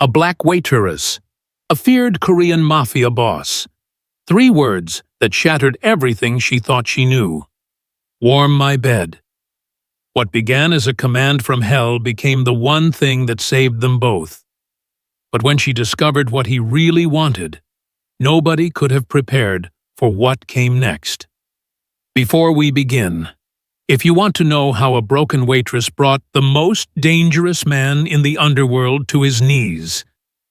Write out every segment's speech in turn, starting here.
a black waitress, a feared Korean mafia boss. 3 words that shattered everything she thought she knew. Warm my bed. What began as a command from hell became the one thing that saved them both. But when she discovered what he really wanted, nobody could have prepared for what came next. Before we begin, if you want to know how a broken waitress brought the most dangerous man in the underworld to his knees,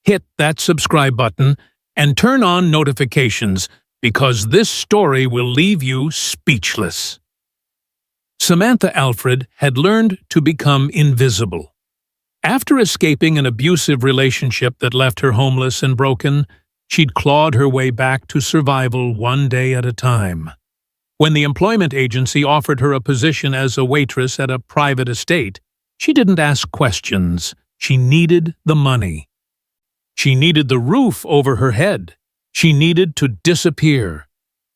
hit that subscribe button and turn on notifications, because this story will leave you speechless. Samantha Alfred had learned to become invisible. After escaping an abusive relationship that left her homeless and broken, she'd clawed her way back to survival one day at a time. When the employment agency offered her a position as a waitress at a private estate, she didn't ask questions. She needed the money. She needed the roof over her head. She needed to disappear.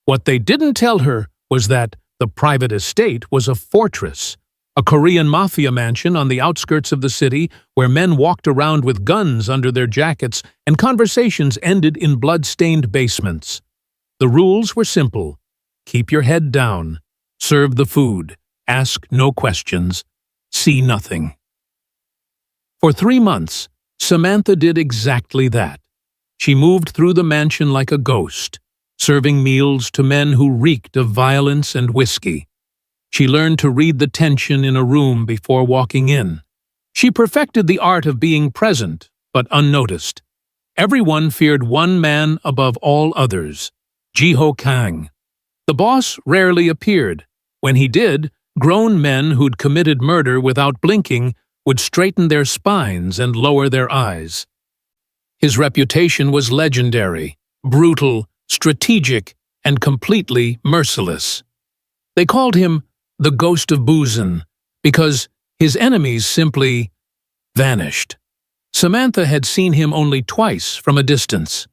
What they didn't tell her was that the private estate was a fortress, a Korean mafia mansion on the outskirts of the city where men walked around with guns under their jackets and conversations ended in blood-stained basements. The rules were simple. Keep your head down, serve the food, ask no questions, see nothing. For 3 months, Samantha did exactly that. She moved through the mansion like a ghost, serving meals to men who reeked of violence and whiskey. She learned to read the tension in a room before walking in. She perfected the art of being present, but unnoticed. Everyone feared one man above all others, Jiho Kang. The boss rarely appeared. When he did, grown men who'd committed murder without blinking would straighten their spines and lower their eyes. His reputation was legendary, brutal, strategic, and completely merciless. They called him the Ghost of Boozin because his enemies simply vanished. Samantha had seen him only twice from a distance.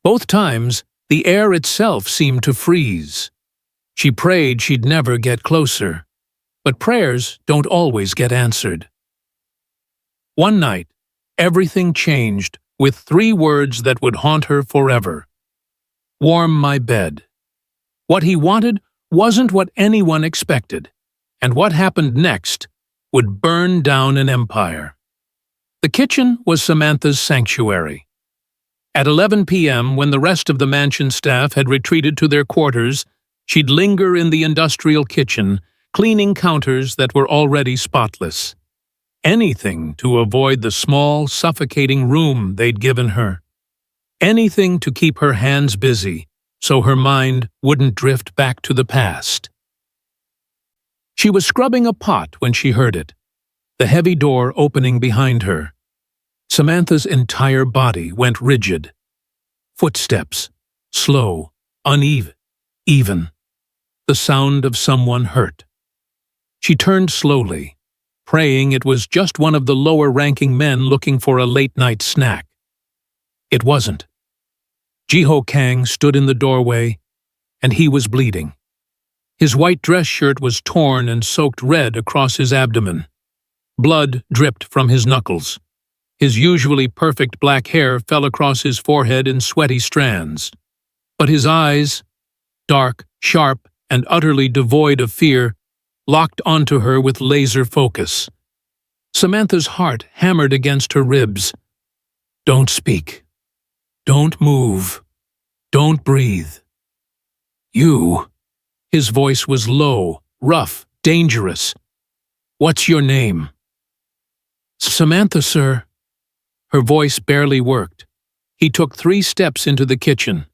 Both times, the air itself seemed to freeze. She prayed she'd never get closer, but prayers don't always get answered. One night, everything changed with 3 words that would haunt her forever. Warm my bed. What he wanted wasn't what anyone expected, and what happened next would burn down an empire. The kitchen was Samantha's sanctuary. At 11 p.m., when the rest of the mansion staff had retreated to their quarters, she'd linger in the industrial kitchen, cleaning counters that were already spotless. Anything to avoid the small, suffocating room they'd given her. Anything to keep her hands busy, so her mind wouldn't drift back to the past. She was scrubbing a pot when she heard it, the heavy door opening behind her. Samantha's entire body went rigid. Footsteps, slow, uneven, the sound of someone hurt. She turned slowly, praying it was just one of the lower-ranking men looking for a late-night snack. It wasn't. Jiho Kang stood in the doorway, and he was bleeding. His white dress shirt was torn and soaked red across his abdomen. Blood dripped from his knuckles. His usually perfect black hair fell across his forehead in sweaty strands. But his eyes, dark, sharp, and utterly devoid of fear, locked onto her with laser focus. Samantha's heart hammered against her ribs. Don't speak. Don't move. Don't breathe. You. His voice was low, rough, dangerous. What's your name? Samantha, sir. Her voice barely worked. He took 3 steps into the kitchen,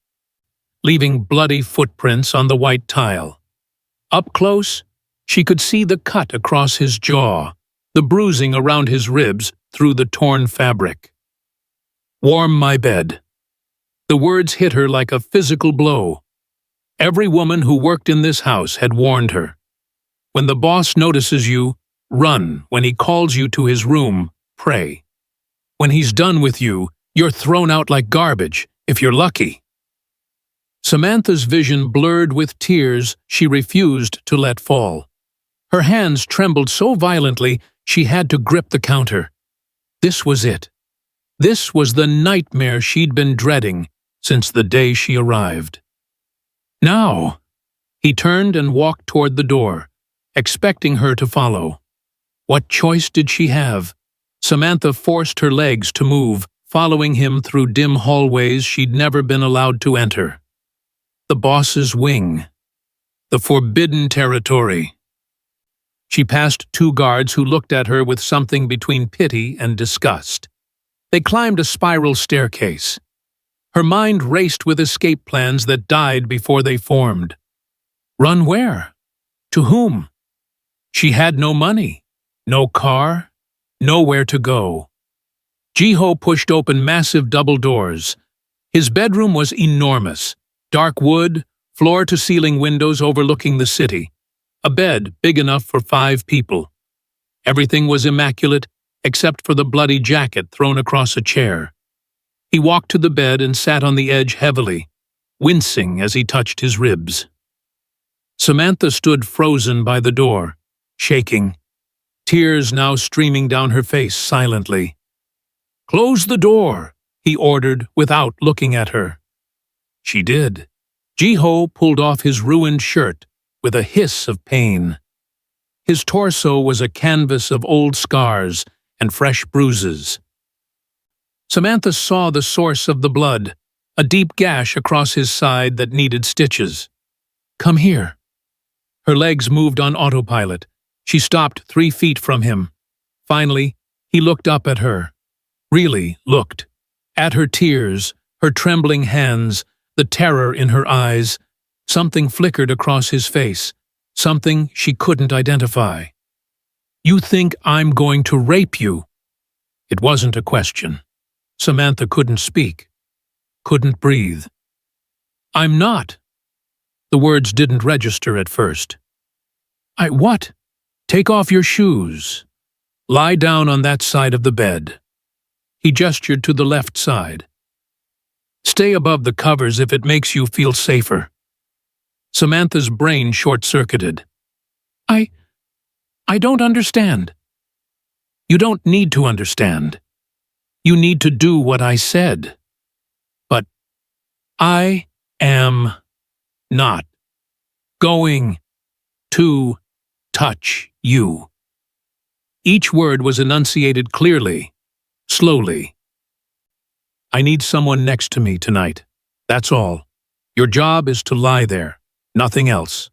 leaving bloody footprints on the white tile. Up close, she could see the cut across his jaw, the bruising around his ribs through the torn fabric. Warm my bed. The words hit her like a physical blow. Every woman who worked in this house had warned her. When the boss notices you, run. When he calls you to his room, pray. When he's done with you, you're thrown out like garbage, if you're lucky. Samantha's vision blurred with tears she refused to let fall. Her hands trembled so violently she had to grip the counter. This was it. This was the nightmare she'd been dreading since the day she arrived. Now, he turned and walked toward the door, expecting her to follow. What choice did she have? Samantha forced her legs to move, following him through dim hallways she'd never been allowed to enter. The boss's wing. The forbidden territory. She passed 2 guards who looked at her with something between pity and disgust. They climbed a spiral staircase. Her mind raced with escape plans that died before they formed. Run where? To whom? She had no money, no car, nowhere to go. Jiho pushed open massive double doors. His bedroom was enormous. Dark wood, floor-to-ceiling windows overlooking the city. A bed big enough for 5 people. Everything was immaculate except for the bloody jacket thrown across a chair. He walked to the bed and sat on the edge heavily, wincing as he touched his ribs. Samantha stood frozen by the door, shaking, tears now streaming down her face silently. "Close the door," he ordered without looking at her. She did. Jiho pulled off his ruined shirt with a hiss of pain. His torso was a canvas of old scars and fresh bruises. Samantha saw the source of the blood, a deep gash across his side that needed stitches. "Come here." Her legs moved on autopilot. She stopped 3 feet from him. Finally, he looked up at her. Really looked. At her tears, her trembling hands, the terror in her eyes. Something flickered across his face, something she couldn't identify. "You think I'm going to rape you?" It wasn't a question. Samantha couldn't speak, couldn't breathe. "I'm not." The words didn't register at first. What? Take off your shoes. Lie down on that side of the bed." He gestured to the left side. "Stay above the covers if it makes you feel safer." Samantha's brain short-circuited. I don't understand." "You don't need to understand. You need to do what I said." "But I am not going to touch you." Each word was enunciated clearly, slowly. "I need someone next to me tonight. That's all. Your job is to lie there, nothing else."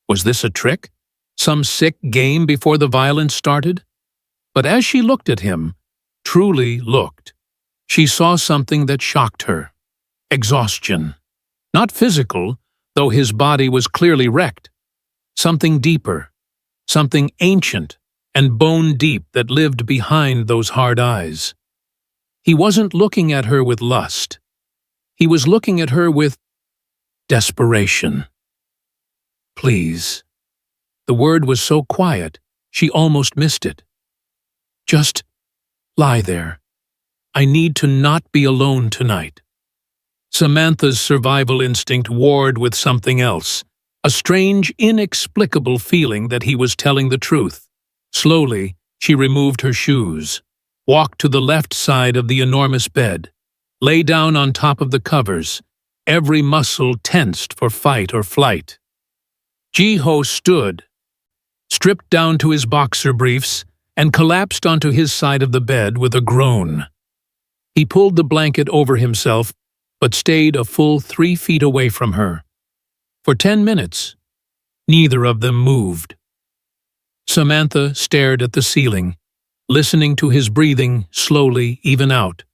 Was this a trick? Some sick game before the violence started? But as she looked at him, truly looked, she saw something that shocked her. Exhaustion. Not physical, though his body was clearly wrecked. Something deeper, something ancient and bone-deep that lived behind those hard eyes. He wasn't looking at her with lust. He was looking at her with desperation. "Please." The word was so quiet, she almost missed it. "Just lie there. I need to not be alone tonight." Samantha's survival instinct warred with something else, a strange, inexplicable feeling that he was telling the truth. Slowly, she removed her shoes, walked to the left side of the enormous bed, lay down on top of the covers, every muscle tensed for fight or flight. Jiho stood, stripped down to his boxer briefs, and collapsed onto his side of the bed with a groan. He pulled the blanket over himself, but stayed a full 3 feet away from her. For 10 minutes, neither of them moved. Samantha stared at the ceiling, listening to his breathing slowly even out.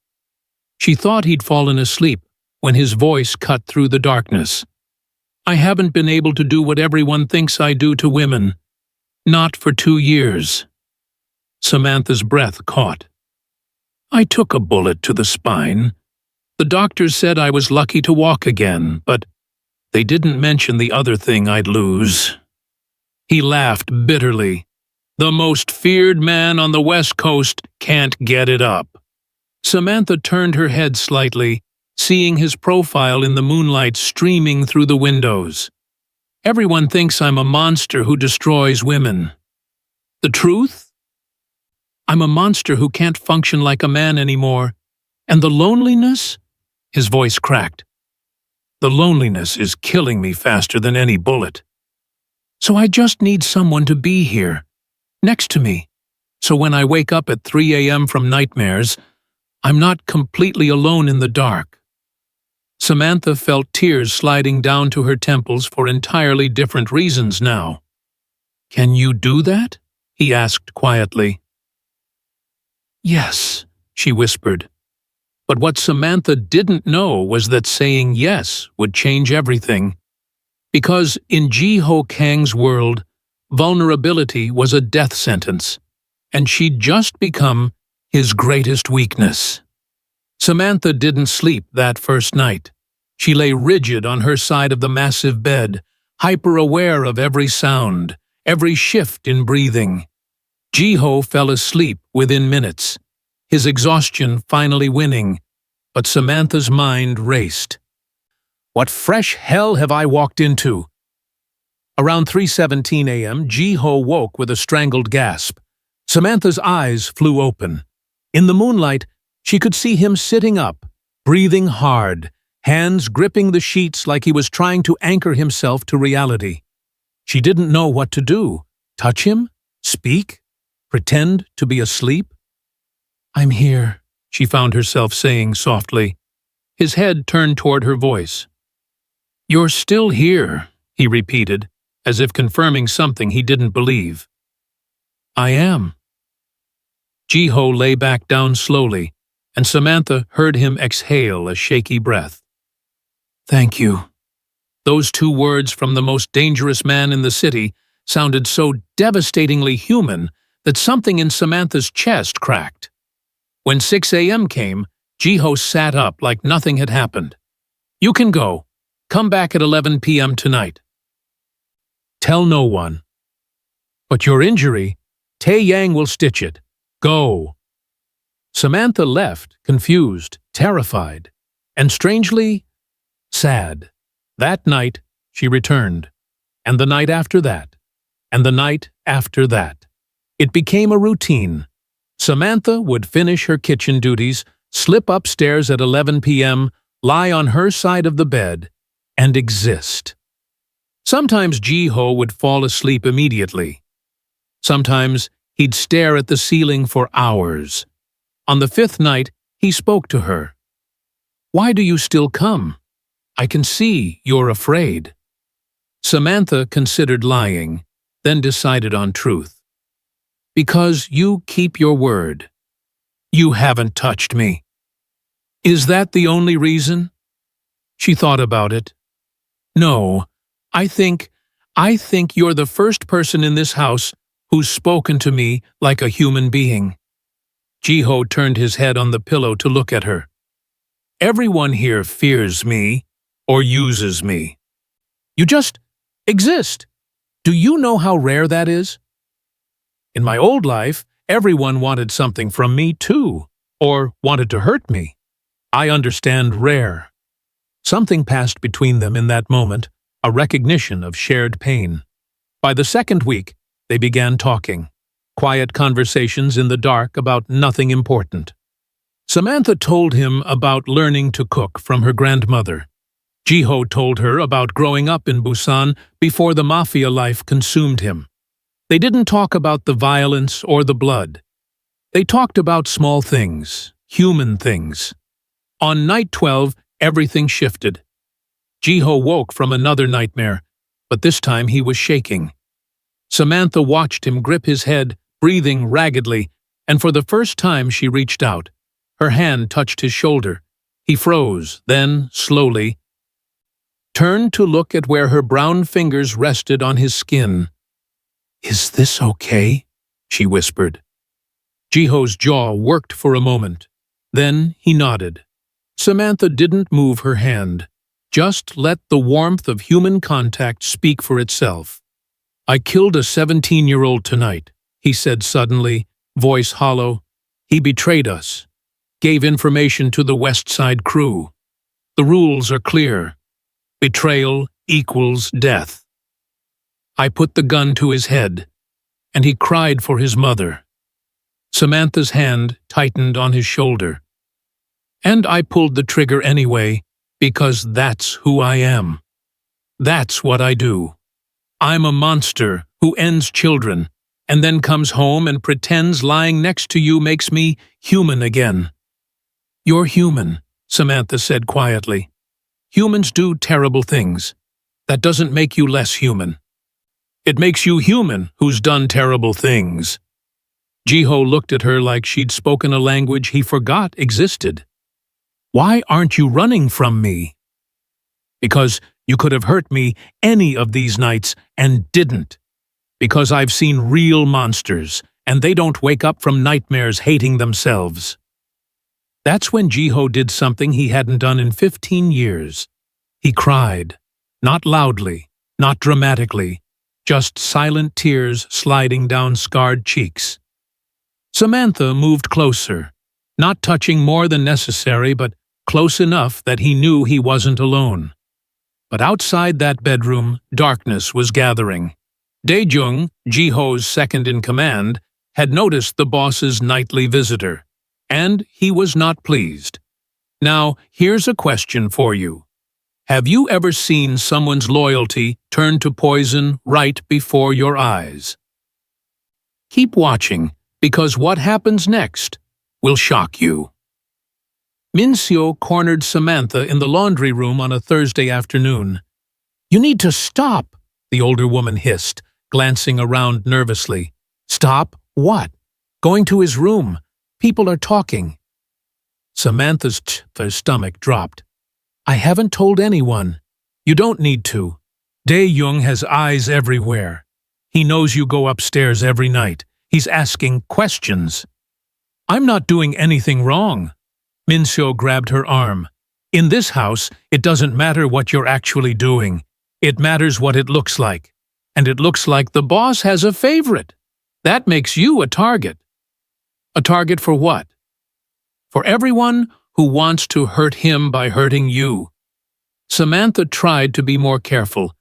She thought he'd fallen asleep when his voice cut through the darkness. "I haven't been able to do what everyone thinks I do to women. Not for 2 years." Samantha's breath caught. "I took a bullet to the spine. The doctors said I was lucky to walk again, but they didn't mention the other thing I'd lose." He laughed bitterly. "The most feared man on the West Coast can't get it up." Samantha turned her head slightly, seeing his profile in the moonlight streaming through the windows. "Everyone thinks I'm a monster who destroys women. The truth? I'm a monster who can't function like a man anymore, And the loneliness? His voice cracked. The loneliness is killing me faster than any bullet. So I just need someone to be here, next to me, so when I wake up at 3 a.m. from nightmares, I'm not completely alone in the dark. Samantha felt tears sliding down to her temples for entirely different reasons now. Can you do that? He asked quietly. Yes, she whispered. But what Samantha didn't know was that saying yes would change everything. Because in Ji-ho Kang's world, vulnerability was a death sentence, and she'd just become his greatest weakness. Samantha didn't sleep that first night. She lay rigid on her side of the massive bed, hyper-aware of every sound, every shift in breathing. Ji-ho fell asleep within minutes, his exhaustion finally winning, but Samantha's mind raced. What fresh hell have I walked into? Around 3:17 a.m., Ji-ho woke with a strangled gasp. Samantha's eyes flew open. In the moonlight, she could see him sitting up, breathing hard, hands gripping the sheets like he was trying to anchor himself to reality. She didn't know what to do. Touch him? Speak? Pretend to be asleep? I'm here, she found herself saying softly. His head turned toward her voice. You're still here, he repeated, as if confirming something he didn't believe. I am. Ji-ho lay back down slowly, and Samantha heard him exhale a shaky breath. Thank you. Those two words from the most dangerous man in the city sounded so devastatingly human that something in Samantha's chest cracked. When 6 a.m. came, Ji-ho sat up like nothing had happened. You can go. Come back at 11 p.m. tonight. Tell no one. But your injury, Tae-yang will stitch it. Go. Samantha left, confused, terrified, and strangely sad. That night, she returned, and the night after that, and the night after that. It became a routine. Samantha would finish her kitchen duties, slip upstairs at 11 p.m., lie on her side of the bed, and exist. Sometimes Ji-ho would fall asleep immediately. Sometimes he'd stare at the ceiling for hours. On the 5th night, he spoke to her. Why do you still come? I can see you're afraid. Samantha considered lying, then decided on truth. Because you keep your word. You haven't touched me. Is that the only reason? She thought about it. No, I think you're the first person in this house who's spoken to me like a human being. Ji-ho turned his head on the pillow to look at her. Everyone here fears me or uses me. You just exist. Do you know how rare that is? In my old life, everyone wanted something from me too, or wanted to hurt me. I understand rare. Something passed between them in that moment, a recognition of shared pain. By the 2nd week, they began talking. Quiet conversations in the dark about nothing important. Samantha told him about learning to cook from her grandmother. Ji-ho told her about growing up in Busan before the mafia life consumed him. They didn't talk about the violence or the blood. They talked about small things, human things. On night 12, everything shifted. Ji-ho woke from another nightmare, but this time he was shaking. Samantha watched him grip his head, breathing raggedly, and for the first time she reached out. Her hand touched his shoulder. He froze, then, slowly, turned to look at where her brown fingers rested on his skin. Is this okay? She whispered. Ji-ho's jaw worked for a moment. Then he nodded. Samantha didn't move her hand. Just let the warmth of human contact speak for itself. I killed a 17-year-old tonight, he said suddenly, voice hollow. He betrayed us. Gave information to the West Side crew. The rules are clear. Betrayal equals death. I put the gun to his head, and he cried for his mother. Samantha's hand tightened on his shoulder. And I pulled the trigger anyway, because that's who I am. That's what I do. I'm a monster who ends children, and then comes home and pretends lying next to you makes me human again. You're human, Samantha said quietly. Humans do terrible things. That doesn't make you less human. It makes you human who's done terrible things. Jiho looked at her like she'd spoken a language he forgot existed. Why aren't you running from me? Because you could have hurt me any of these nights and didn't. Because I've seen real monsters, and they don't wake up from nightmares hating themselves. That's when Jiho did something he hadn't done in 15 years. He cried. Not loudly, not dramatically, just silent tears sliding down scarred cheeks. Samantha moved closer, not touching more than necessary, but close enough that he knew he wasn't alone. But outside that bedroom, darkness was gathering. Dae-jung, Jiho's second-in-command, had noticed the boss's nightly visitor, and he was not pleased. Now, here's a question for you. Have you ever seen someone's loyalty turn to poison right before your eyes? Keep watching, because what happens next will shock you. Min-seo cornered Samantha in the laundry room on a Thursday afternoon. You need to stop, the older woman hissed, glancing around nervously. Stop what? Going to his room. People are talking. Samantha's stomach dropped. I haven't told anyone. You don't need to. Dae-jung has eyes everywhere. He knows you go upstairs every night. He's asking questions. I'm not doing anything wrong. Min-seo grabbed her arm. In this house, it doesn't matter what you're actually doing. It matters what it looks like. And it looks like the boss has a favorite. That makes you a target. A target for what? For everyone who wants to hurt him by hurting you. Samantha tried to be more careful,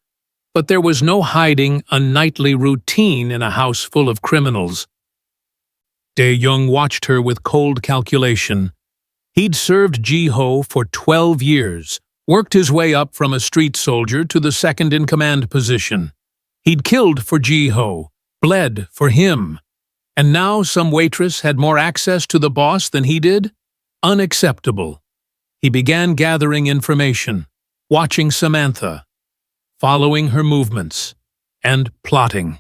but there was no hiding a nightly routine in a house full of criminals. Dae-jung watched her with cold calculation. He'd served Jiho for 12 years, worked his way up from a street soldier to the second-in-command position. He'd killed for Jiho, bled for him. And now some waitress had more access to the boss than he did? Unacceptable. He began gathering information, watching Samantha, following her movements, and plotting.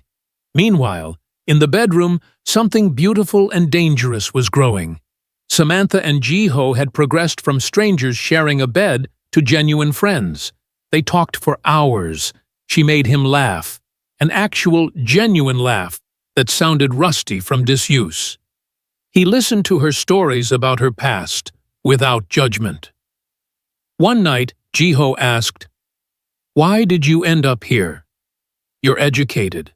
Meanwhile, in the bedroom, something beautiful and dangerous was growing. Samantha and Jiho had progressed from strangers sharing a bed to genuine friends. They talked for hours. She made him laugh, an actual, genuine laugh that sounded rusty from disuse. He listened to her stories about her past, without judgment. One night, Jiho asked, Why did you end up here? You're educated.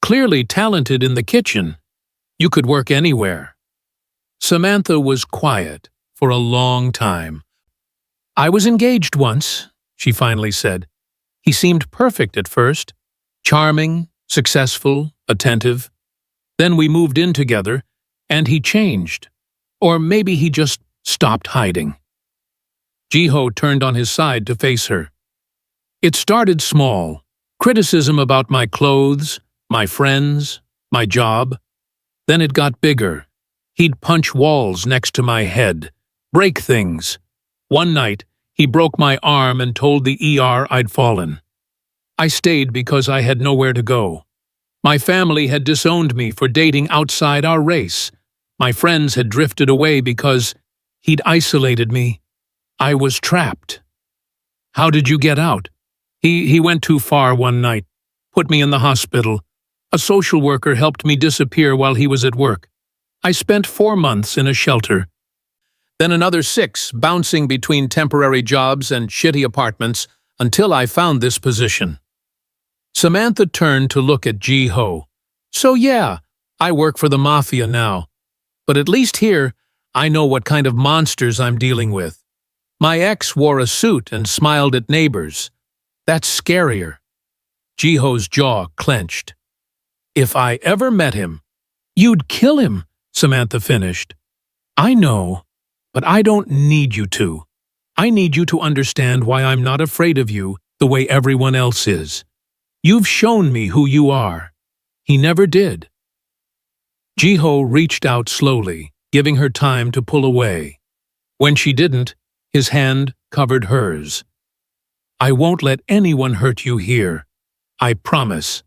Clearly talented in the kitchen. You could work anywhere. Samantha was quiet for a long time. I was engaged once, she finally said. He seemed perfect at first. Charming, successful, attentive. Then we moved in together, and he changed. Or maybe he just stopped hiding. Jiho turned on his side to face her. It started small. Criticism about my clothes, my friends, my job. Then it got bigger. He'd punch walls next to my head, break things. One night, he broke my arm and told the ER I'd fallen. I stayed because I had nowhere to go. My family had disowned me for dating outside our race. My friends had drifted away because he'd isolated me. I was trapped. How did you get out? He went too far one night, put me in the hospital. A social worker helped me disappear while he was at work. I spent 4 months in a shelter. Then another 6 bouncing between temporary jobs and shitty apartments until I found this position. Samantha turned to look at Jiho. So yeah, I work for the Mafia now. But at least here, I know what kind of monsters I'm dealing with. My ex wore a suit and smiled at neighbors. That's scarier. Jiho's jaw clenched. If I ever met him, you'd kill him, Samantha finished. I know. But I don't need you to. I need you to understand why I'm not afraid of you the way everyone else is. You've shown me who you are. He never did. Jiho reached out slowly, giving her time to pull away. When she didn't, his hand covered hers. I won't let anyone hurt you here. I promise.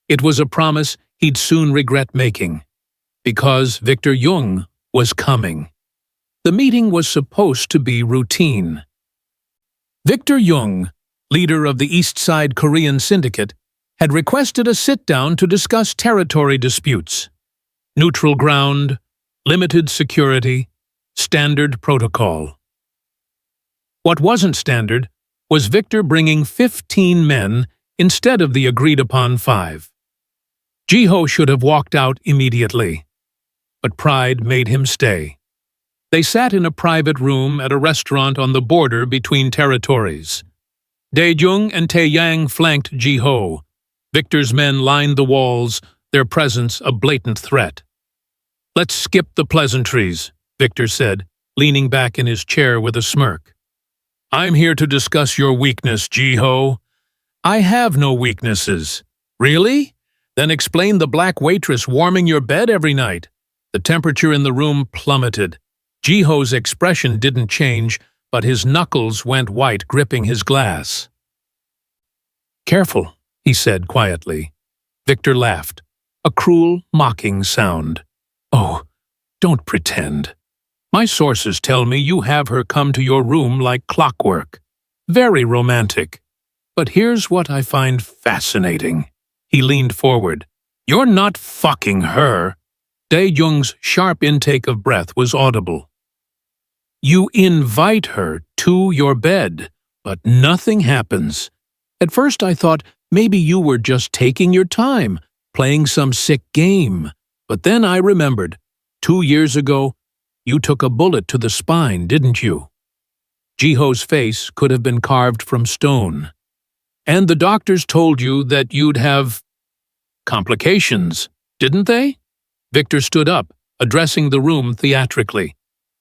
It was a promise he'd soon regret making, because Victor Jung was coming. The meeting was supposed to be routine. Victor Jung, leader of the East Side Korean Syndicate, had requested a sit-down to discuss territory disputes. Neutral ground, limited security, standard protocol. What wasn't standard was Victor bringing 15 men instead of the agreed-upon 5. Jiho should have walked out immediately, but pride made him stay. They sat in a private room at a restaurant on the border between territories. Daejung and Tae-yang flanked Jiho. Victor's men lined the walls, their presence a blatant threat. "Let's skip the pleasantries," Victor said, leaning back in his chair with a smirk. "I'm here to discuss your weakness, Jiho." "I have no weaknesses." "Really? Then explain the black waitress warming your bed every night." The temperature in the room plummeted. Jiho's expression didn't change, but his knuckles went white, gripping his glass. "Careful," he said quietly. Victor laughed, a cruel, mocking sound. "Oh, don't pretend. My sources tell me you have her come to your room like clockwork. Very romantic. But here's what I find fascinating." He leaned forward. "You're not fucking her." Dae-jung's sharp intake of breath was audible. "You invite her to your bed, but nothing happens. At first I thought maybe you were just taking your time, playing some sick game. But then I remembered, 2 years ago, you took a bullet to the spine, didn't you?" Jiho's face could have been carved from stone. "And the doctors told you that you'd have complications, didn't they?" Victor stood up, addressing the room theatrically.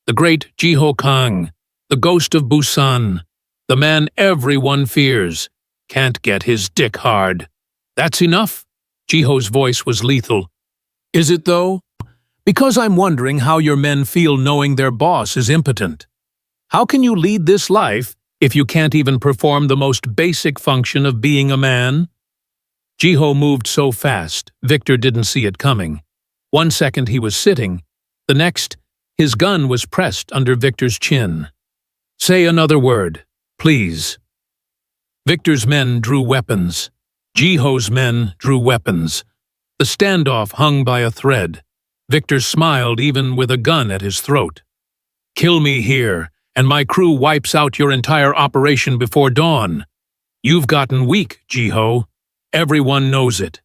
"The great Jiho Kang, the ghost of Busan, the man everyone fears, can't get his dick hard." "That's enough." Jiho's voice was lethal. "Is it though? Because I'm wondering how your men feel knowing their boss is impotent. How can you lead this life if you can't even perform the most basic function of being a man?" Jiho moved so fast, Victor didn't see it coming. 1 second he was sitting, the next, his gun was pressed under Victor's chin. "Say another word, please." Victor's men drew weapons. Jiho's men drew weapons. The standoff hung by a thread. Victor smiled even with a gun at his throat. "Kill me here, and my crew wipes out your entire operation before dawn. You've gotten weak, Jiho. Everyone knows it.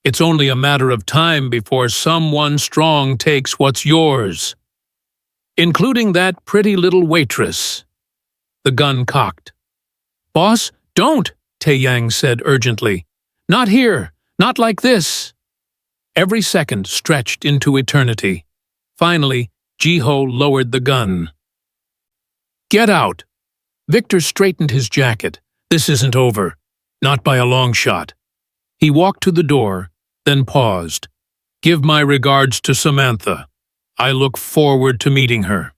It's only a matter of time before someone strong takes what's yours. Including that pretty little waitress." The gun cocked. "Boss, don't," Tae-yang said urgently. "Not here, not like this." Every second stretched into eternity. Finally, Jiho lowered the gun. "Get out." Victor straightened his jacket. "This isn't over. Not by a long shot." He walked to the door, then paused. "Give my regards to Samantha. I look forward to meeting her."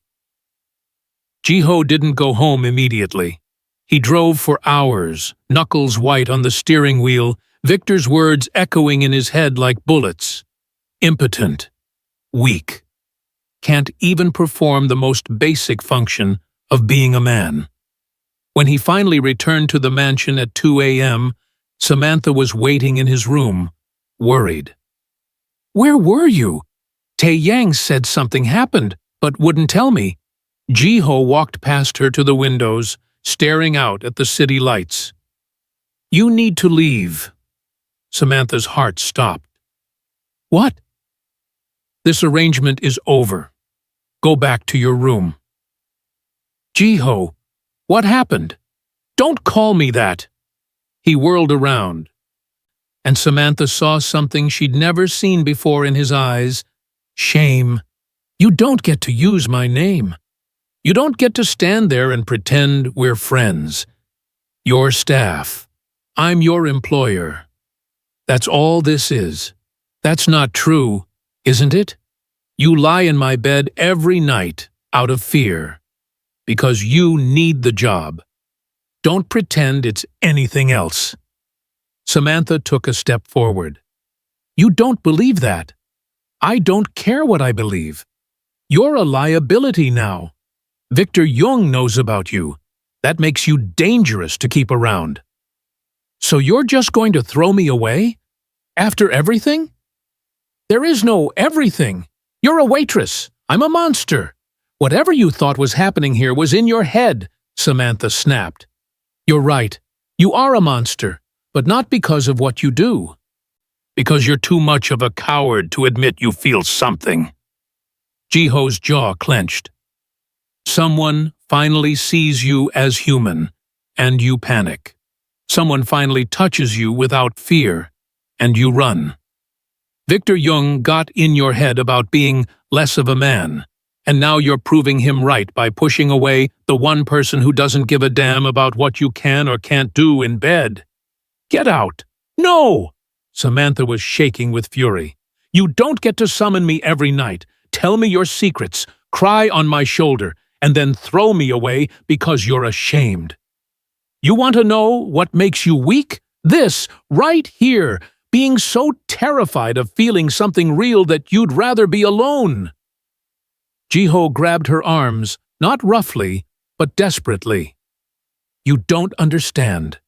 Jiho didn't go home immediately. He drove for hours, knuckles white on the steering wheel, Victor's words echoing in his head like bullets. Impotent. Weak. Can't even perform the most basic function of being a man. When he finally returned to the mansion at 2 a.m., Samantha was waiting in his room, worried. "Where were you? Tae-yang said something happened, but wouldn't tell me." Jiho walked past her to the windows, staring out at the city lights. "You need to leave." Samantha's heart stopped. "What?" "This arrangement is over. Go back to your room." "Jiho, what happened?" "Don't call me that." He whirled around, and Samantha saw something she'd never seen before in his eyes. Shame. "You don't get to use my name." You don't get to stand there and pretend we're friends. Your staff. I'm your employer. That's all this is. That's not true, isn't it? You lie in my bed every night out of fear. Because you need the job. Don't pretend it's anything else. Samantha took a step forward. You don't believe that. I don't care what I believe. You're a liability now. Victor Jung knows about you. That makes you dangerous to keep around. So you're just going to throw me away? After everything? There is no everything. You're a waitress. I'm a monster. Whatever you thought was happening here was in your head, Samantha snapped. You're right. You are a monster, but not because of what you do. Because you're too much of a coward to admit you feel something. Jiho's jaw clenched. Someone finally sees you as human, and you panic. Someone finally touches you without fear, and you run. Victor Jung got in your head about being less of a man, and now you're proving him right by pushing away the one person who doesn't give a damn about what you can or can't do in bed. Get out! No! Samantha was shaking with fury. You don't get to summon me every night, tell me your secrets, cry on my shoulder, and then throw me away because you're ashamed. You want to know what makes you weak? This, right here, being so terrified of feeling something real that you'd rather be alone. Jiho grabbed her arms, not roughly, but desperately. You don't understand.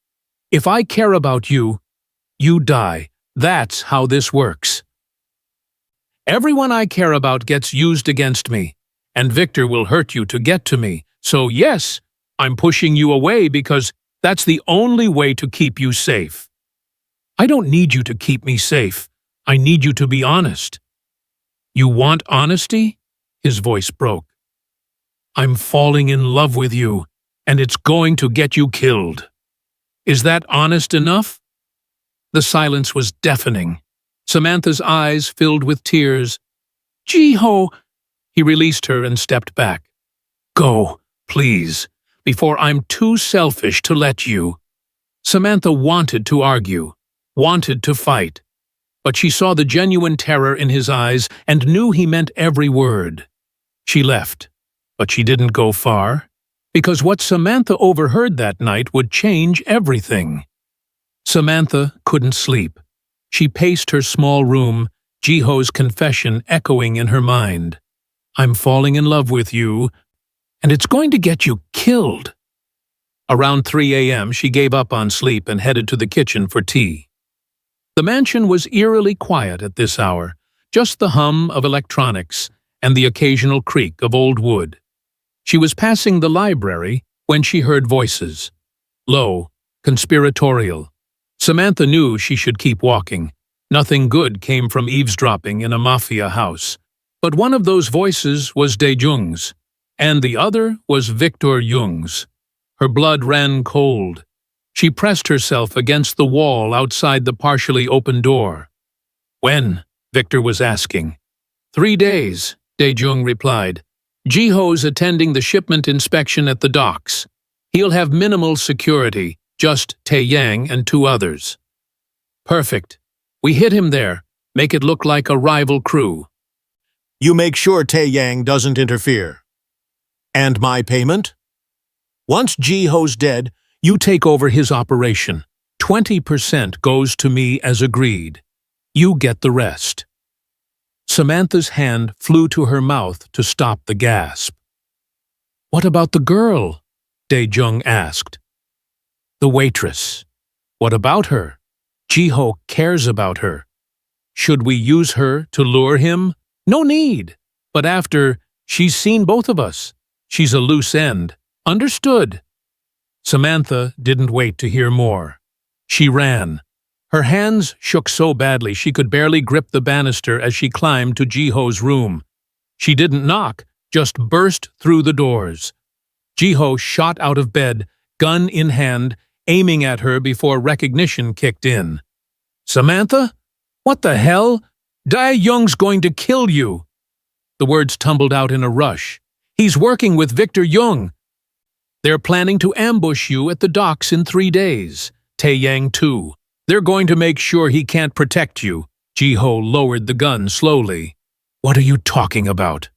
If I care about you, you die. That's how this works. Everyone I care about gets used against me, and Victor will hurt you to get to me. So yes, I'm pushing you away because that's the only way to keep you safe. I don't need you to keep me safe. I need you to be honest. You want honesty? His voice broke. I'm falling in love with you, and it's going to get you killed. Is that honest enough? The silence was deafening. Samantha's eyes filled with tears. Jiho! He released her and stepped back. Go, please, before I'm too selfish to let you. Samantha wanted to argue, wanted to fight, but she saw the genuine terror in his eyes and knew he meant every word. She left, but she didn't go far, because what Samantha overheard that night would change everything. Samantha couldn't sleep. She paced her small room, Jiho's confession echoing in her mind. I'm falling in love with you, and it's going to get you killed. Around 3 a.m., she gave up on sleep and headed to the kitchen for tea. The mansion was eerily quiet at this hour, just the hum of electronics and the occasional creak of old wood. She was passing the library when she heard voices. Low, conspiratorial. Samantha knew she should keep walking. Nothing good came from eavesdropping in a mafia house. But one of those voices was De Jung's, and the other was Victor Jung's. Her blood ran cold. She pressed herself against the wall outside the partially open door. When? Victor was asking. 3 days, De Jung replied. Jiho's attending the shipment inspection at the docks. He'll have minimal security, just Tae-yang and 2 others. Perfect. We hit him there. Make it look like a rival crew. You make sure Tae-yang doesn't interfere. And my payment? Once Jiho's dead, you take over his operation. 20% goes to me as agreed. You get the rest. Samantha's hand flew to her mouth to stop the gasp. What about the girl? De Jung asked. The waitress. What about her? Jiho cares about her. Should we use her to lure him? No need. But after, she's seen both of us. She's a loose end. Understood. Samantha didn't wait to hear more. She ran. Her hands shook so badly she could barely grip the banister as she climbed to Jiho's room. She didn't knock, just burst through the doors. Jiho shot out of bed, gun in hand, aiming at her before recognition kicked in. Samantha? What the hell? Dae Young's going to kill you! The words tumbled out in a rush. He's working with Victor Jung. They're planning to ambush you at the docks in 3 days. Tae-yang too. They're going to make sure he can't protect you. Ji-ho lowered the gun slowly. What are you talking about?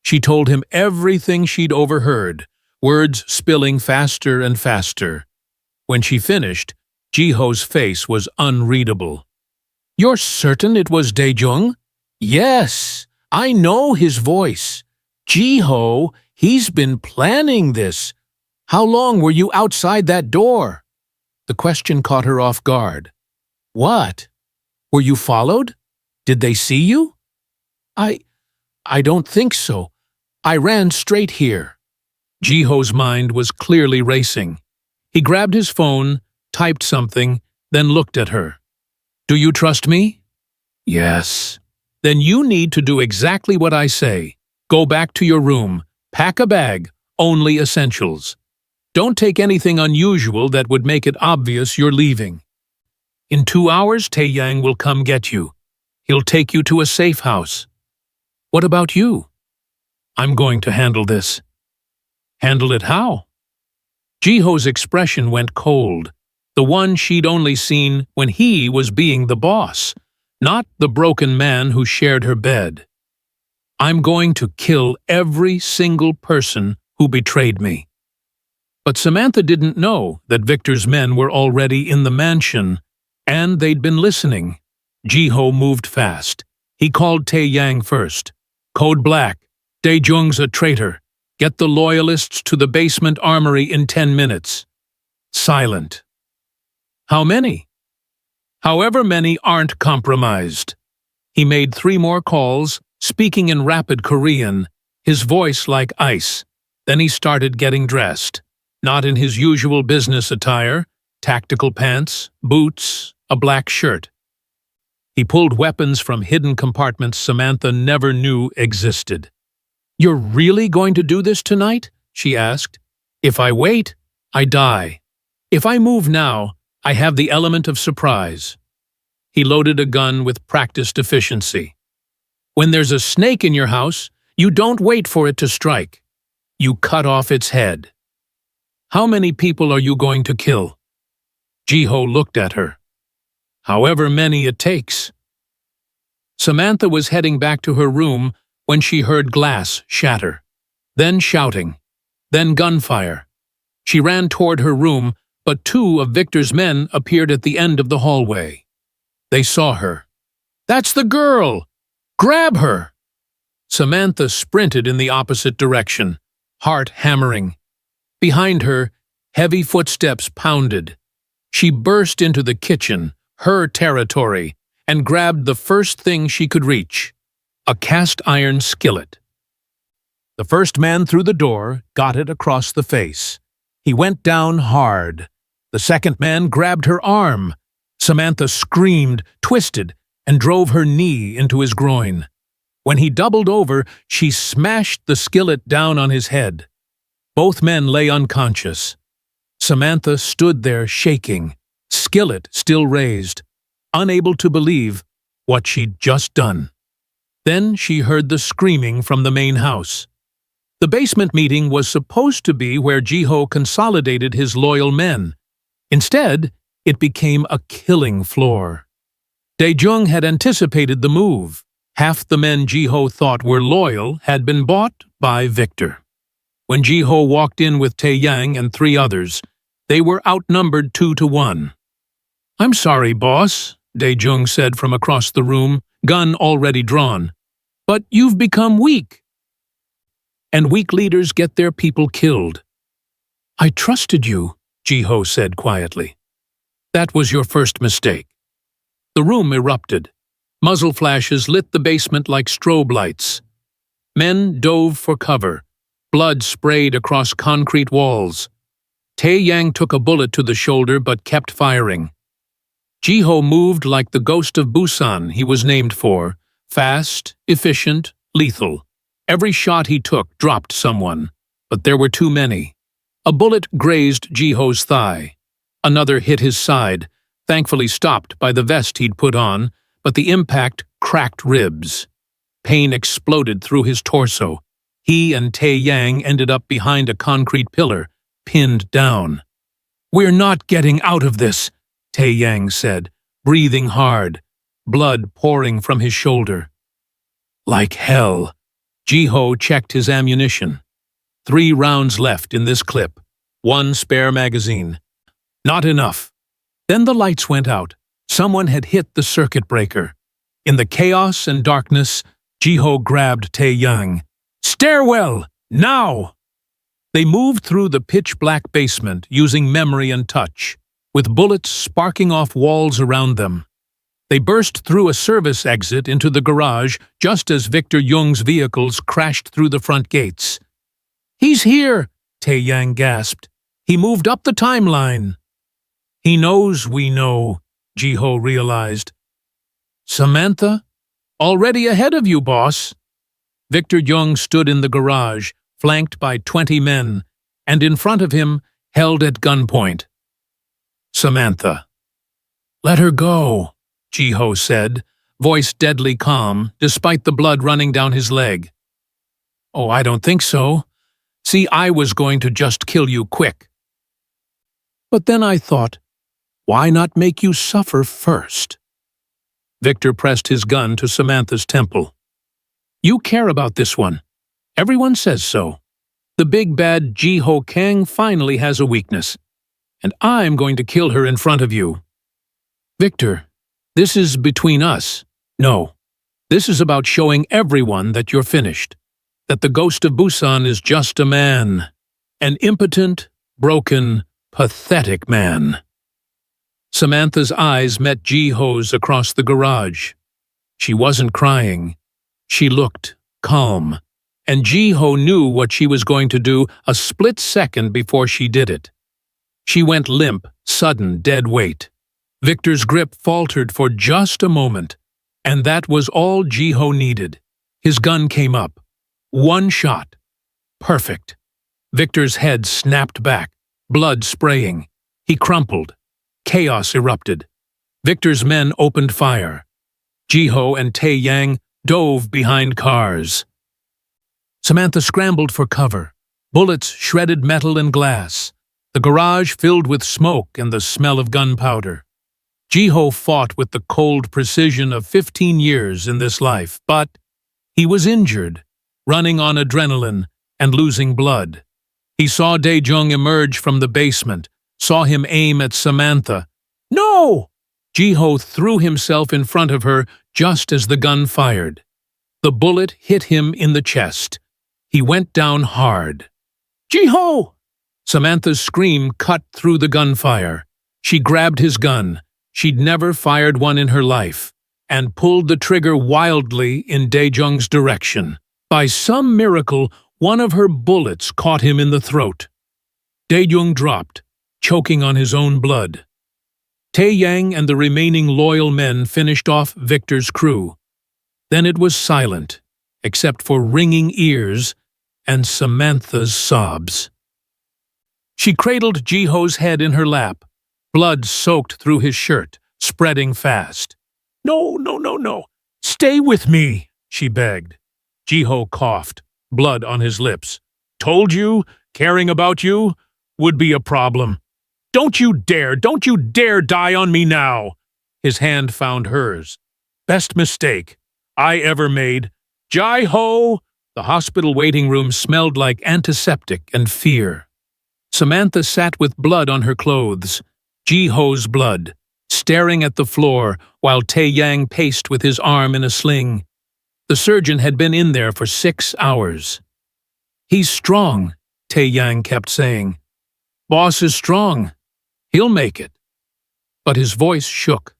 She told him everything she'd overheard, words spilling faster and faster. When she finished, Ji-ho's face was unreadable. You're certain it was Dae-jung? Yes, I know his voice. Ji-ho, he's been planning this. How long were you outside that door? The question caught her off guard. What? Were you followed? Did they see you? I don't think so. I ran straight here. Ji-ho's mind was clearly racing. He grabbed his phone, typed something, then looked at her. Do you trust me? Yes. Then you need to do exactly what I say. Go back to your room. Pack a bag. Only essentials. Don't take anything unusual that would make it obvious you're leaving. In 2 hours, Tae-yang will come get you. He'll take you to a safe house. What about you? I'm going to handle this. Handle it how? Ji-ho's expression went cold, the one she'd only seen when he was being the boss, not the broken man who shared her bed. I'm going to kill every single person who betrayed me. But Samantha didn't know that Victor's men were already in the mansion, and they'd been listening. Ji-ho moved fast. He called Tae-yang first. Code Black. Dae-jung's a traitor. Get the loyalists to the basement armory in 10 minutes. Silent. How many? However many aren't compromised. He made 3 more calls, speaking in rapid Korean, his voice like ice. Then he started getting dressed. Not in his usual business attire, tactical pants, boots, a black shirt. He pulled weapons from hidden compartments Samantha never knew existed. You're really going to do this tonight? She asked. If I wait, I die. If I move now, I have the element of surprise. He loaded a gun with practiced efficiency. When there's a snake in your house, you don't wait for it to strike. You cut off its head. How many people are you going to kill? Ji-ho looked at her. However many it takes. Samantha was heading back to her room when she heard glass shatter. Then shouting. Then gunfire. She ran toward her room, but 2 of Victor's men appeared at the end of the hallway. They saw her. That's the girl! Grab her! Samantha sprinted in the opposite direction, heart hammering. Behind her, heavy footsteps pounded. She burst into the kitchen, her territory, and grabbed the first thing she could reach, a cast-iron skillet. The first man through the door got it across the face. He went down hard. The second man grabbed her arm. Samantha screamed, twisted, and drove her knee into his groin. When he doubled over, she smashed the skillet down on his head. Both men lay unconscious. Samantha stood there shaking, skillet still raised, unable to believe what she'd just done. Then she heard the screaming from the main house. The basement meeting was supposed to be where Ji-ho consolidated his loyal men. Instead, it became a killing floor. Dae-jung had anticipated the move. Half the men Ji-ho thought were loyal had been bought by Victor. When Ji-ho walked in with Tae-yang and 3 others, they were outnumbered 2 to 1. I'm sorry, boss, Dae-jung said from across the room, gun already drawn. But you've become weak. And weak leaders get their people killed. I trusted you, Ji-ho said quietly. That was your first mistake. The room erupted. Muzzle flashes lit the basement like strobe lights. Men dove for cover. Blood sprayed across concrete walls. Tae-yang took a bullet to the shoulder but kept firing. Ji-ho moved like the ghost of Busan he was named for, fast, efficient, lethal. Every shot he took dropped someone, but there were too many. A bullet grazed Ji-ho's thigh. Another hit his side, thankfully stopped by the vest he'd put on, but the impact cracked ribs. Pain exploded through his torso. He and Tae Yang ended up behind a concrete pillar, pinned down. "We're not getting out of this," Tae Yang said, breathing hard, blood pouring from his shoulder. Like hell. Ji-ho checked his ammunition. 3 rounds left in this clip. 1 spare magazine. Not enough. Then the lights went out. Someone had hit the circuit breaker. In the chaos and darkness, Ji-ho grabbed Tae Yang. "Stairwell! Now!" They moved through the pitch-black basement using memory and touch, with bullets sparking off walls around them. They burst through a service exit into the garage just as Victor Jung's vehicles crashed through the front gates. "He's here!" Tae Yang gasped. "He moved up the timeline." "He knows we know," Ji-ho realized. "Samantha? Already ahead of you, boss." Victor Jung stood in the garage, flanked by 20 men, and in front of him, held at gunpoint. "Samantha." "Let her go," Ji-ho said, voice deadly calm, despite the blood running down his leg. "Oh, I don't think so. See, I was going to just kill you quick. But then I thought, why not make you suffer first?" Victor pressed his gun to Samantha's temple. "You care about this one. Everyone says so. The big bad Ji-ho Kang finally has a weakness, and I'm going to kill her in front of you. Victor, this is between us. No, this is about showing everyone that you're finished, that the ghost of Busan is just a man, an impotent, broken, pathetic man." Samantha's eyes met Ji-ho's across the garage. She wasn't crying. She looked calm, and Ji-ho knew what she was going to do a split second before she did it. She went limp, sudden, dead weight. Victor's grip faltered for just a moment, and that was all Ji-ho needed. His gun came up. 1 shot. Perfect. Victor's head snapped back, blood spraying. He crumpled. Chaos erupted. Victor's men opened fire. Ji-ho and Tae Yang dove behind cars. Samantha scrambled for cover. Bullets shredded metal and glass. The garage filled with smoke and the smell of gunpowder. Ji-ho fought with the cold precision of 15 years in this life, but he was injured, running on adrenaline and losing blood. He saw Dae-jung emerge from the basement, saw him aim at Samantha. "No!" Ji-ho threw himself in front of her just as the gun fired. The bullet hit him in the chest. He went down hard. "Ji-ho!" Samantha's scream cut through the gunfire. She grabbed his gun. She'd never fired one in her life, and pulled the trigger wildly in Dae-jung's direction. By some miracle, one of her bullets caught him in the throat. Dae-jung dropped, choking on his own blood. Tae Yang and the remaining loyal men finished off Victor's crew. Then it was silent, except for ringing ears and Samantha's sobs. She cradled Ji-ho's head in her lap. Blood soaked through his shirt, spreading fast. "No, no, no, no. Stay with me," she begged. Ji-ho coughed, blood on his lips. "Told you, caring about you would be a problem. Don't you dare die on me now." His hand found hers. "Best mistake I ever made. Ji-ho!" The hospital waiting room smelled like antiseptic and fear. Samantha sat with blood on her clothes, Ji-ho's blood, staring at the floor while Tae Yang paced with his arm in a sling. The surgeon had been in there for 6 hours. "He's strong," Tae Yang kept saying. "Boss is strong. He'll make it." But his voice shook.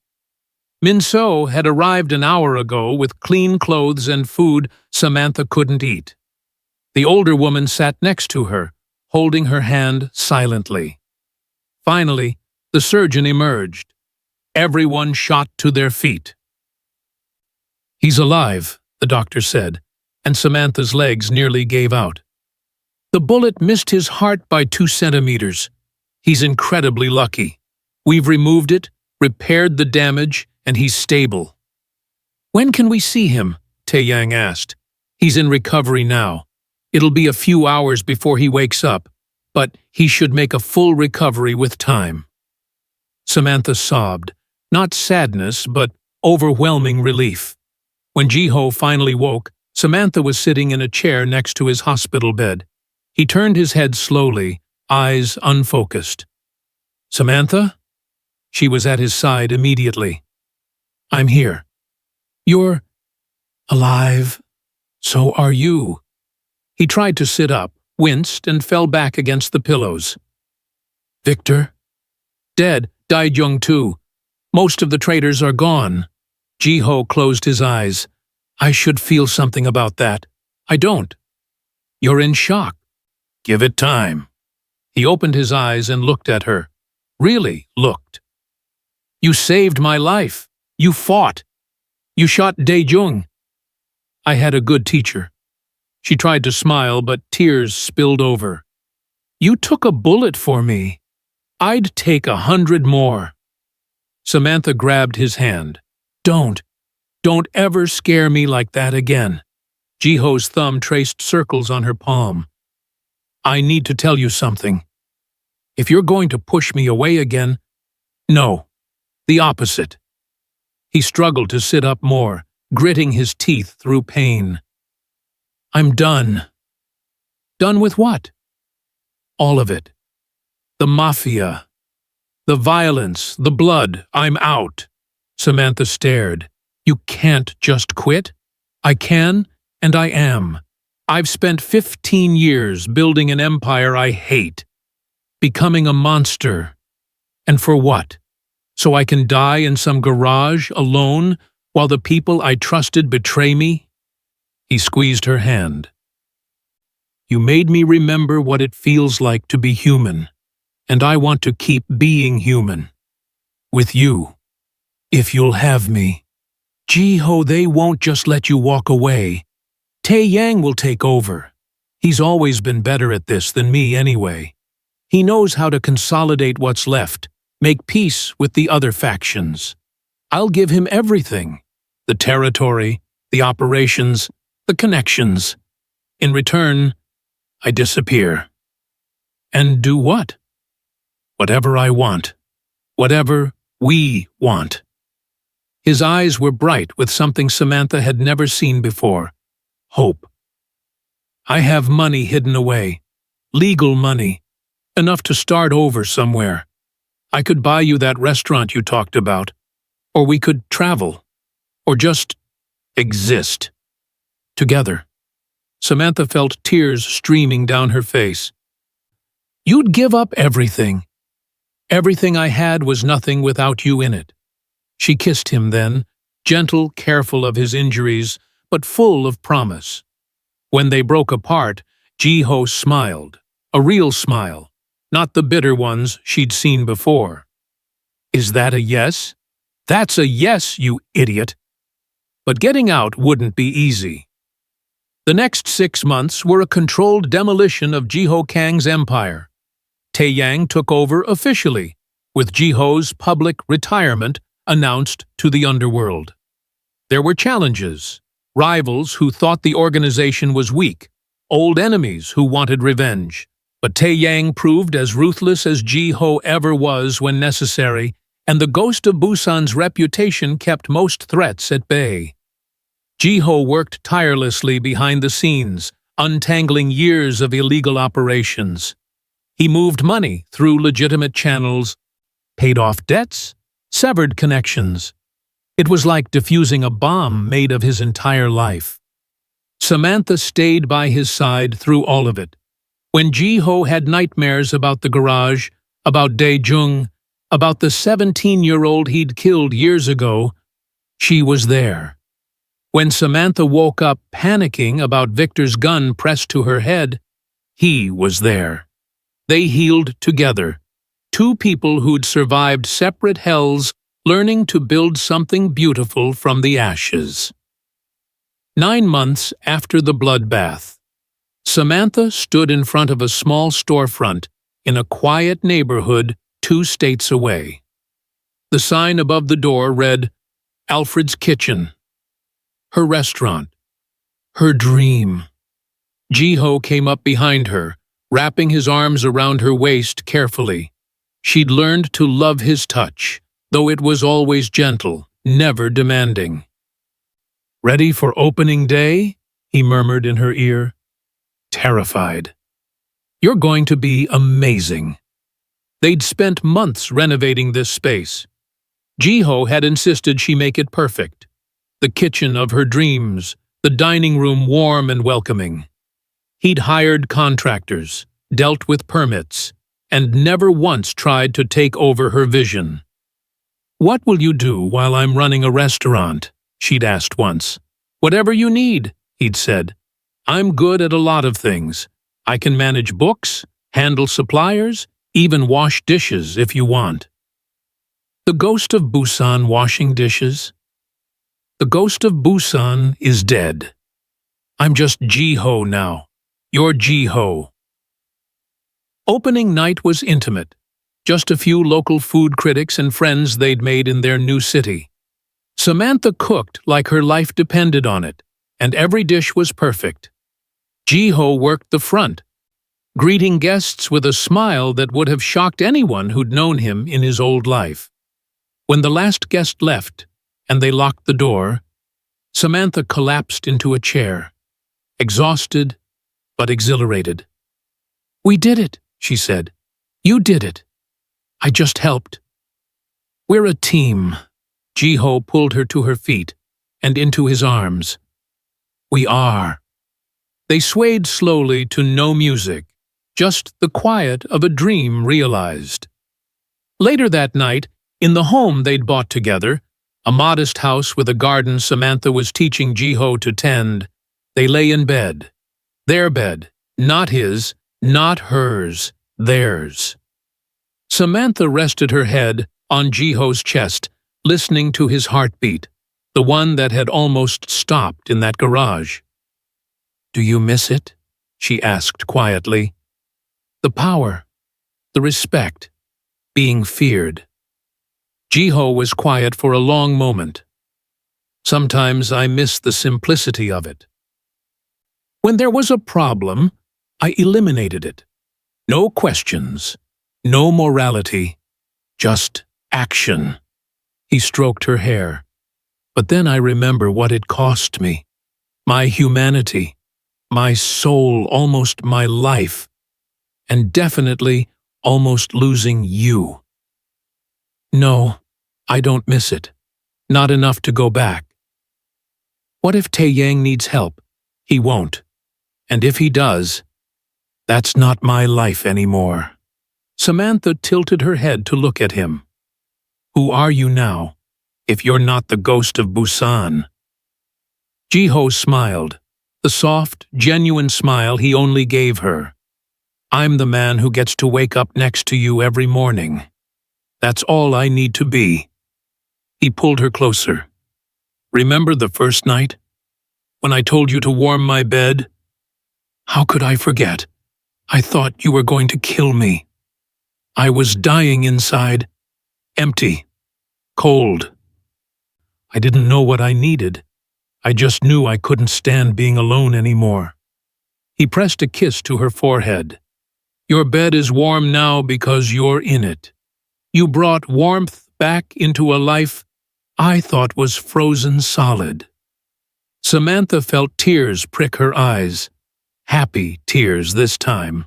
Min-so had arrived an hour ago with clean clothes and food Samantha couldn't eat. The older woman sat next to her, holding her hand silently. Finally, the surgeon emerged. Everyone shot to their feet. "He's alive," the doctor said, and Samantha's legs nearly gave out. "The bullet missed his heart by 2 centimeters. He's incredibly lucky. We've removed it, repaired the damage, and he's stable." "When can we see him?" Tae Yang asked. "He's in recovery now. It'll be a few hours before he wakes up, but he should make a full recovery with time." Samantha sobbed, not sadness, but overwhelming relief. When Jiho finally woke, Samantha was sitting in a chair next to his hospital bed. He turned his head slowly, eyes unfocused. "Samantha?" She was at his side immediately. "I'm here." "You're alive? So are you." He tried to sit up, winced, and fell back against the pillows. "Victor?" "Dead. Died young too. Most of the traitors are gone." Jiho closed his eyes. "I should feel something about that. I don't." "You're in shock. Give it time." He opened his eyes and looked at her. Really looked. "You saved my life. You fought. You shot Dae-jung." "I had a good teacher." She tried to smile, but tears spilled over. "You took a bullet for me. I'd take 100 more." Samantha grabbed his hand. Don't ever scare me like that again." Jiho's thumb traced circles on her palm. "I need to tell you something. If you're going to push me away again, no, the opposite." He struggled to sit up more, gritting his teeth through pain. "I'm done." "Done with what?" "All of it. The mafia. The violence, the blood. I'm out." Samantha stared. "You can't just quit." "I can, and I am. I've spent 15 years building an empire I hate. Becoming a monster. And for what? So I can die in some garage alone while the people I trusted betray me?" He squeezed her hand. "You made me remember what it feels like to be human, and I want to keep being human. With you. If you'll have me. Jiho, they won't just let you walk away. Tae-yang will take over. He's always been better at this than me anyway. He knows how to consolidate what's left, make peace with the other factions. I'll give him everything. The territory, the operations, the connections. In return, I disappear. And do what? Whatever I want. Whatever we want." His eyes were bright with something Samantha had never seen before. Hope. "I have money hidden away. Legal money. Enough to start over somewhere. I could buy you that restaurant you talked about. Or we could travel. Or just exist. Together." Samantha felt tears streaming down her face. "You'd give up everything. Everything I had was nothing without you in it." She kissed him then, gentle, careful of his injuries, but full of promise. When they broke apart, Jiho smiled, a real smile, not the bitter ones she'd seen before. "Is that a yes?" "That's a yes, you idiot." But getting out wouldn't be easy. The next 6 months were a controlled demolition of Jiho Kang's empire. Tae-yang took over officially, with Jiho's public retirement announced to the underworld. There were challenges, rivals who thought the organization was weak, old enemies who wanted revenge. But Tae-yang proved as ruthless as Jiho ever was when necessary, and the ghost of Busan's reputation kept most threats at bay. Jiho worked tirelessly behind the scenes, untangling years of illegal operations. He moved money through legitimate channels, paid off debts, severed connections. It was like defusing a bomb made of his entire life. Samantha stayed by his side through all of it. When Jiho had nightmares about the garage, about Dae-jung, about the 17-year-old he'd killed years ago, she was there. When Samantha woke up panicking about Victor's gun pressed to her head, he was there. They healed together. Two people who'd survived separate hells, learning to build something beautiful from the ashes. 9 months after the bloodbath, Samantha stood in front of a small storefront in a quiet neighborhood 2 states away. The sign above the door read, "Alfred's Kitchen." Her restaurant. Her dream. Jiho came up behind her, wrapping his arms around her waist carefully. She'd learned to love his touch, though it was always gentle, never demanding. "Ready for opening day?" he murmured in her ear. Terrified. "You're going to be amazing." They'd spent months renovating this space. Jiho had insisted she make it perfect. The kitchen of her dreams, the dining room warm and welcoming. He'd hired contractors, dealt with permits, and never once tried to take over her vision. "What will you do while I'm running a restaurant?" she'd asked once. "Whatever you need," he'd said. "I'm good at a lot of things. I can manage books, handle suppliers, even wash dishes if you want." The ghost of Busan washing dishes? The ghost of Busan is dead. I'm just Jiho now. You're Jiho. Opening night was intimate. Just a few local food critics and friends they'd made in their new city. Samantha cooked like her life depended on it, and every dish was perfect. Jiho worked the front, greeting guests with a smile that would have shocked anyone who'd known him in his old life. When the last guest left, and they locked the door, Samantha collapsed into a chair, exhausted but exhilarated. "We did it," she said. "You did it. I just helped." "We're a team." Jiho pulled her to her feet and into his arms. "We are." They swayed slowly to no music, just the quiet of a dream realized. Later that night, in the home they'd bought together, a modest house with a garden Samantha was teaching Jiho to tend, they lay in bed. Their bed, not his, not hers, theirs. Samantha rested her head on Jiho's chest, listening to his heartbeat, the one that had almost stopped in that garage. "Do you miss it?" she asked quietly. "The power, the respect, being feared." Jiho was quiet for a long moment. "Sometimes I miss the simplicity of it. When there was a problem, I eliminated it. No questions, no morality, just action." He stroked her hair. "But then I remember what it cost me. My humanity, my soul, almost my life, and definitely almost losing you. No, I don't miss it. Not enough to go back. What if Taeyang needs help? He won't. And if he does, that's not my life anymore." Samantha tilted her head to look at him. "Who are you now, if you're not the ghost of Busan?" Jiho smiled, the soft, genuine smile he only gave her. "I'm the man who gets to wake up next to you every morning. That's all I need to be." He pulled her closer. "Remember the first night? When I told you to warm my bed? How could I forget? I thought you were going to kill me. I was dying inside, empty, cold. I didn't know what I needed. I just knew I couldn't stand being alone anymore." He pressed a kiss to her forehead. "Your bed is warm now because you're in it. You brought warmth back into a life I thought was frozen solid." Samantha felt tears prick her eyes, happy tears this time.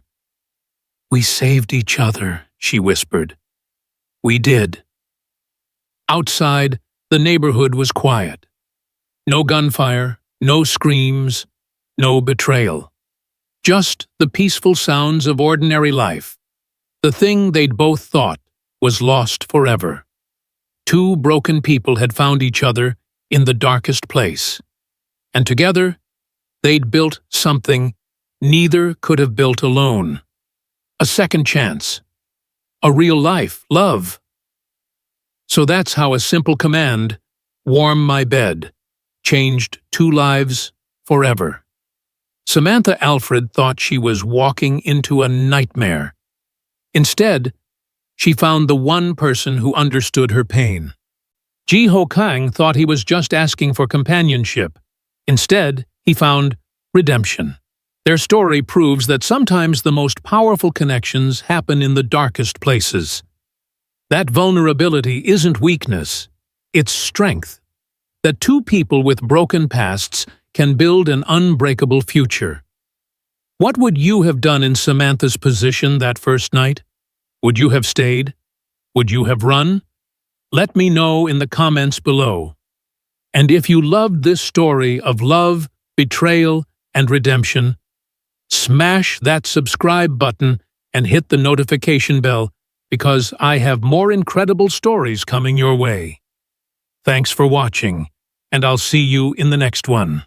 "We saved each other," she whispered. "We did." Outside, the neighborhood was quiet. No gunfire, no screams, no betrayal. Just the peaceful sounds of ordinary life. The thing they'd both thought was lost forever. Two broken people had found each other in the darkest place. And together, they'd built something neither could have built alone. A second chance. A real life, love. So that's how a simple command, "Warm my bed," changed two lives forever. Samantha Alfred thought she was walking into a nightmare. Instead, she found the one person who understood her pain. Jiho Kang thought he was just asking for companionship. Instead, he found redemption. Their story proves that sometimes the most powerful connections happen in the darkest places. That vulnerability isn't weakness, it's strength. That two people with broken pasts can build an unbreakable future. What would you have done in Samantha's position that first night? Would you have stayed? Would you have run? Let me know in the comments below. And if you loved this story of love, betrayal, and redemption, smash that subscribe button and hit the notification bell because I have more incredible stories coming your way. Thanks for watching, and I'll see you in the next one.